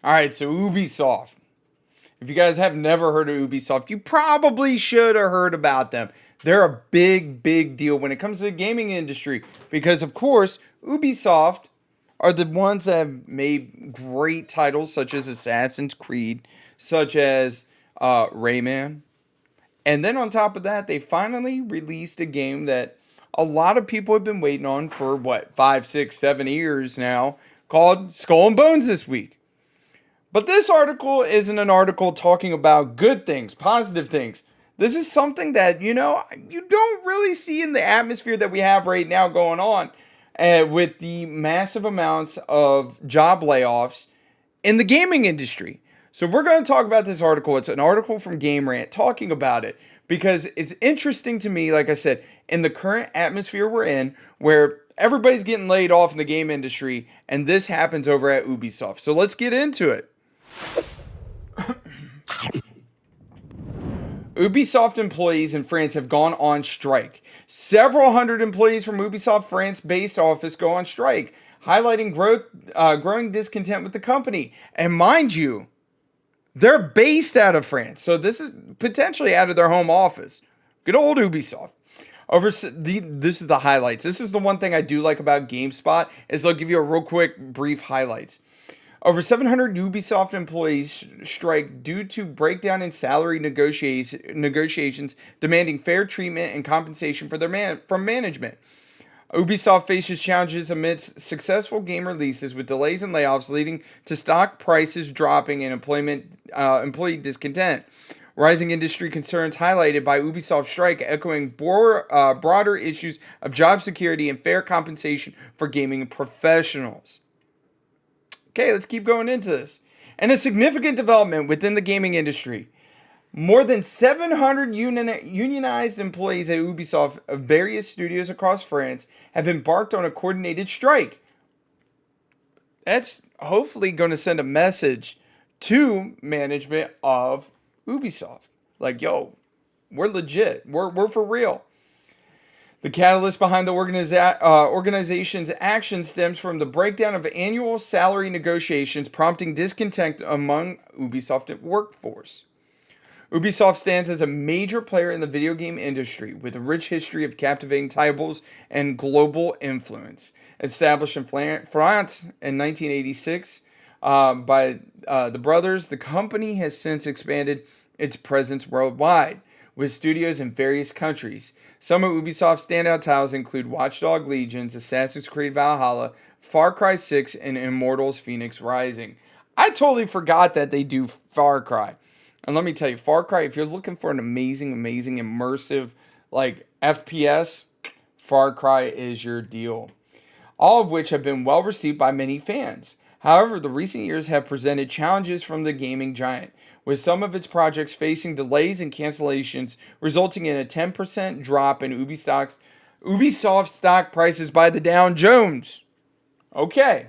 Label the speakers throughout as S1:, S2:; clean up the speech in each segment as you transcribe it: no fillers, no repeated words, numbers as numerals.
S1: All right, so Ubisoft. If you guys have never heard of Ubisoft, you probably should have heard about them. They're a big, big deal when it comes to the gaming industry because, of course, Ubisoft are the ones that have made great titles such as Assassin's Creed, such as Rayman. And then on top of that, they finally released a game that a lot of people have been waiting on for what, 5, 6, 7 years now, called Skull and Bones this week. But this article isn't an article talking about good things, positive things. This is something that, you don't really see in the atmosphere that we have right now going on with the massive amounts of job layoffs in the gaming industry. So we're going to talk about this article. It's an article from Game Rant talking about it because it's interesting to me, like I said, in the current atmosphere we're in where everybody's getting laid off in the game industry and this happens over at Ubisoft. So let's get into it. Ubisoft employees in France have gone on strike. Several hundred employees from Ubisoft France-based office go on strike, highlighting growing discontent with the company. And mind you, they're based out of France, so this is potentially out of their home office. Good old Ubisoft. This is the highlights. This is the one thing I do like about GameSpot is they'll give you a real quick, brief highlights. Over 700 Ubisoft employees strike due to breakdown in salary negotiations demanding fair treatment and compensation from management. Ubisoft faces challenges amidst successful game releases with delays and layoffs leading to stock prices dropping and employee discontent. Rising industry concerns highlighted by Ubisoft strike echoing broader issues of job security and fair compensation for gaming professionals. Okay, let's keep going into this. And a significant development within the gaming industry. More than 700 unionized employees at Ubisoft of various studios across France have embarked on a coordinated strike. That's hopefully going to send a message to management of Ubisoft. Like, yo, we're legit. We're for real. The catalyst behind the organization's action stems from the breakdown of annual salary negotiations, prompting discontent among Ubisoft workforce. Ubisoft stands as a major player in the video game industry with a rich history of captivating titles and global influence. Established in France in 1986 by the brothers, the company has since expanded its presence worldwide with studios in various countries. Some of Ubisoft's standout titles include Watch Dogs Legion, Assassin's Creed Valhalla, Far Cry 6, and Immortals Fenyx Rising. I totally forgot that they do Far Cry. And let me tell you, Far Cry, if you're looking for an amazing, immersive, FPS, Far Cry is your deal. All of which have been well received by many fans. However, the recent years have presented challenges from the gaming giant, with some of its projects facing delays and cancellations, resulting in a 10% drop in Ubisoft stock prices by the Dow Jones. Okay.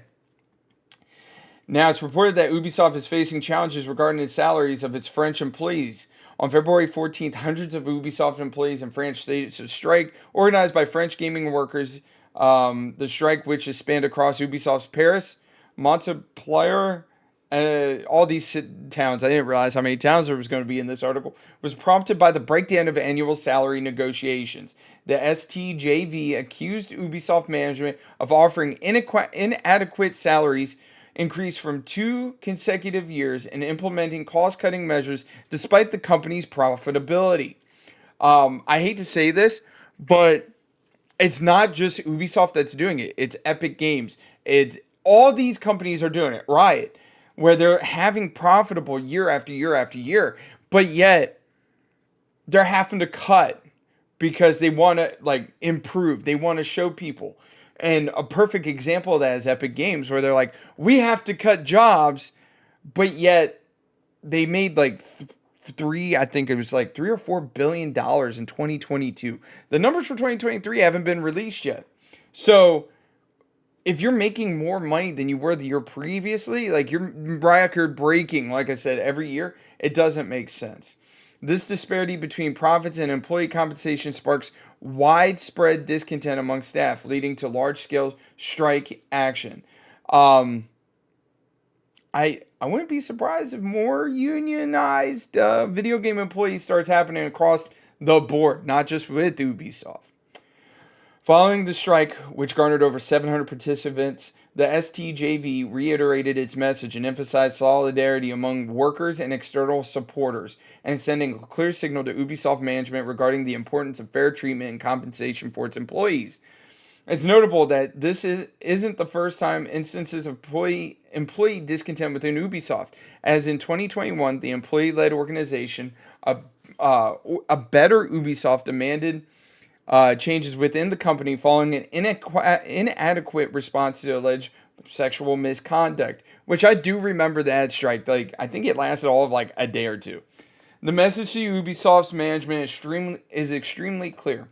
S1: Now, it's reported that Ubisoft is facing challenges regarding the salaries of its French employees. On February 14th, hundreds of Ubisoft employees in France staged a strike organized by French gaming workers. The strike, which has spanned across Ubisoft's Paris, Montpellier, all these towns, I didn't realize how many towns there was going to be in this article, was prompted by the breakdown of annual salary negotiations. The STJV accused Ubisoft management of offering inadequate salaries increase from 2 consecutive years and implementing cost-cutting measures despite the company's profitability. I hate to say this, but it's not just Ubisoft that's doing it. It's Epic Games. It's all these companies are doing it, right? Where they're having profitable year after year after year, but yet they're having to cut because they want to improve. They want to show people. And a perfect example of that is Epic Games, where they're like, we have to cut jobs, but yet they made I think it was $3 or $4 billion in 2022. The numbers for 2023 haven't been released yet. So if you're making more money than you were the year previously, you're record breaking, like I said, every year, it doesn't make sense. This disparity between profits and employee compensation sparks widespread discontent among staff, leading to large-scale strike action. I I wouldn't be surprised if more unionized video game employees starts happening across the board, not just with Ubisoft. Following the strike, which garnered over 700 participants, the STJV reiterated its message and emphasized solidarity among workers and external supporters, and sending a clear signal to Ubisoft management regarding the importance of fair treatment and compensation for its employees. It's notable that isn't the first time instances of employee discontent within Ubisoft, as in 2021, the employee-led organization, a better Ubisoft, demanded changes within the company following an inadequate response to alleged sexual misconduct, which I do remember that strike. Like, I think it lasted all of like a day or two. The message to Ubisoft's management is extremely clear.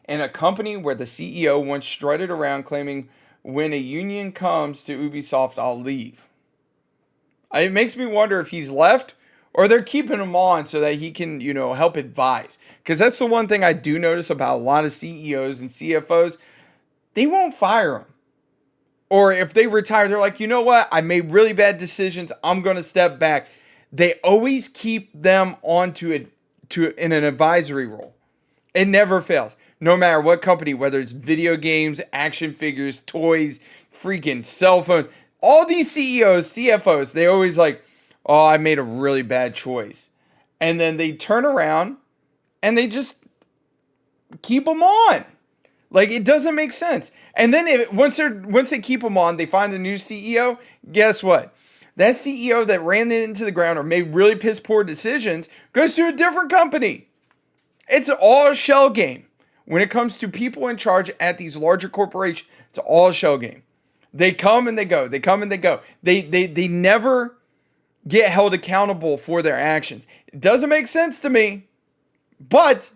S1: In a company where the CEO once strutted around claiming, when a union comes to Ubisoft, I'll leave. It makes me wonder if he's left or they're keeping him on so that he can, help advise. Because that's the one thing I do notice about a lot of CEOs and CFOs. They won't fire him. Or if they retire, they're like, you know what? I made really bad decisions. I'm going to step back. They always keep them onto it in an advisory role. It never fails. No matter what company, whether it's video games, action figures, toys, freaking cell phone. All these CEOs, CFOs, they always like, oh, I made a really bad choice. And then they turn around and they just keep them on. Like, it doesn't make sense. And then once they keep them on, they find the new CEO. Guess what? That CEO that ran it into the ground or made really piss poor decisions goes to a different company. It's all a shell game. When it comes to people in charge at these larger corporations, it's all a shell game. They come and they go. They come and they go. They never get held accountable for their actions. It doesn't make sense to me. But,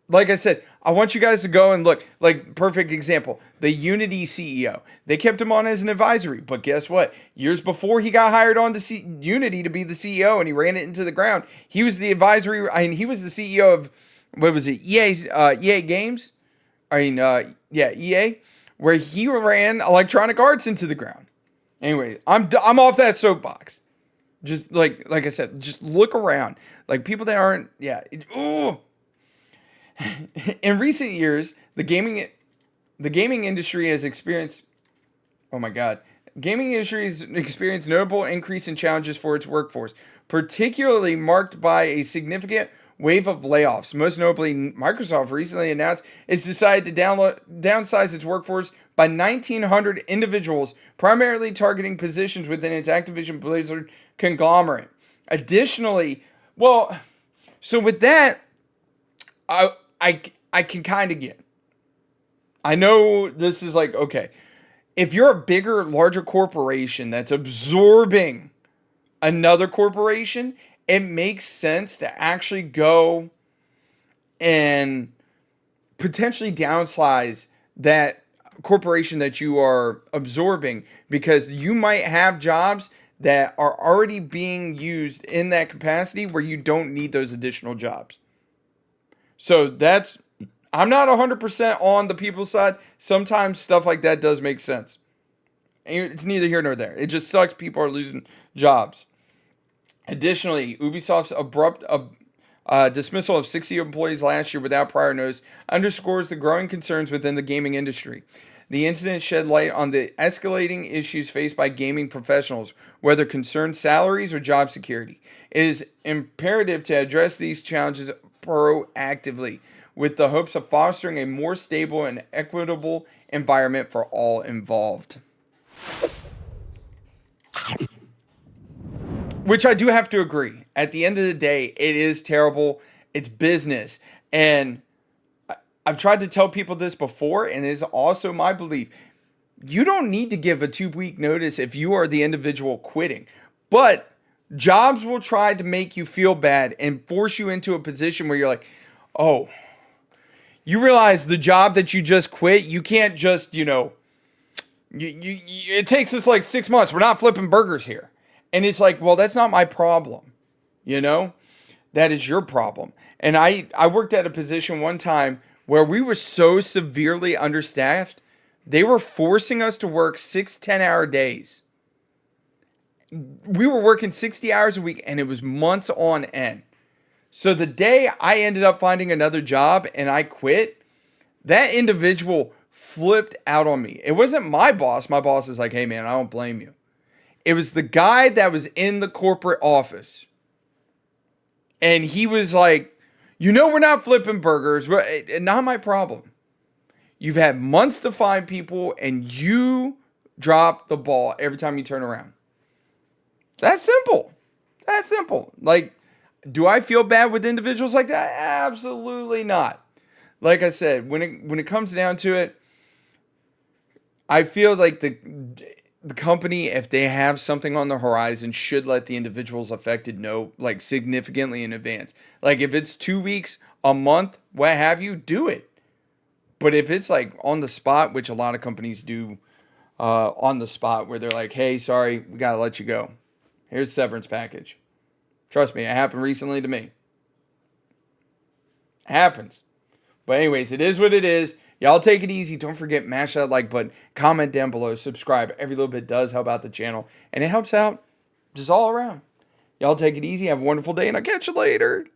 S1: like I said, I want you guys to go and look. Like, perfect example, the Unity CEO. They kept him on as an advisory. But guess what? Years before he got hired on to Unity to be the CEO and he ran it into the ground, he was the advisory. He was the CEO of, what was it? EA Games? EA, where he ran Electronic Arts into the ground. Anyway, I'm off that soapbox. Just like I said, just look around. Like, people that aren't, In recent years, the gaming industry has experienced, gaming industry has experienced notable increase in challenges for its workforce, particularly marked by a significant wave of layoffs. Most notably, Microsoft recently announced it's decided to downsize its workforce by 1,900 individuals, primarily targeting positions within its Activision Blizzard conglomerate. Additionally, so with that, I can kind of get. I know this is like, okay, if you're a bigger, larger corporation that's absorbing another corporation, it makes sense to actually go and potentially downsize that corporation that you are absorbing, because you might have jobs that are already being used in that capacity where you don't need those additional jobs. So I'm not 100% on the people's side. Sometimes stuff like that does make sense. It's neither here nor there. It just sucks people are losing jobs. Additionally, Ubisoft's abrupt dismissal of 60 employees last year without prior notice underscores the growing concerns within the gaming industry. The incident shed light on the escalating issues faced by gaming professionals, whether concerned salaries or job security. It is imperative to address these challenges proactively, with the hopes of fostering a more stable and equitable environment for all involved. Which I do have to agree. At the end of the day, it is terrible. It's business. And I've tried to tell people this before, and it is also my belief. You don't need to give a 2-week notice if you are the individual quitting. But jobs will try to make you feel bad and force you into a position where you're like, oh, you realize the job that you just quit, you can't just, it takes us like 6 months. We're not flipping burgers here. And it's like, well, that's not my problem. That is your problem. And I worked at a position one time where we were so severely understaffed, they were forcing us to work 6 10-hour days. we were working 60 hours a week and it was months on end. So the day I ended up finding another job and I quit, that individual flipped out on me. It wasn't my boss. My boss is like, hey man, I don't blame you. It was the guy that was in the corporate office. And he was like, we're not flipping burgers. Not my problem. You've had months to find people and you drop the ball every time you turn around. That's simple. That's simple. Like, do I feel bad with individuals like that? Absolutely not. Like I said, when it comes down to it, I feel like the company, if they have something on the horizon, should let the individuals affected know, like, significantly in advance. Like, if it's 2 weeks, a month, what have you, do it. But if it's like on the spot, which a lot of companies do on the spot, where they're like, hey, sorry, we got to let you go. Here's a severance package. Trust me, it happened recently to me. It happens. But anyways, it is what it is. Y'all take it easy. Don't forget, mash that like button. Comment down below. Subscribe. Every little bit does help out the channel. And it helps out just all around. Y'all take it easy. Have a wonderful day. And I'll catch you later.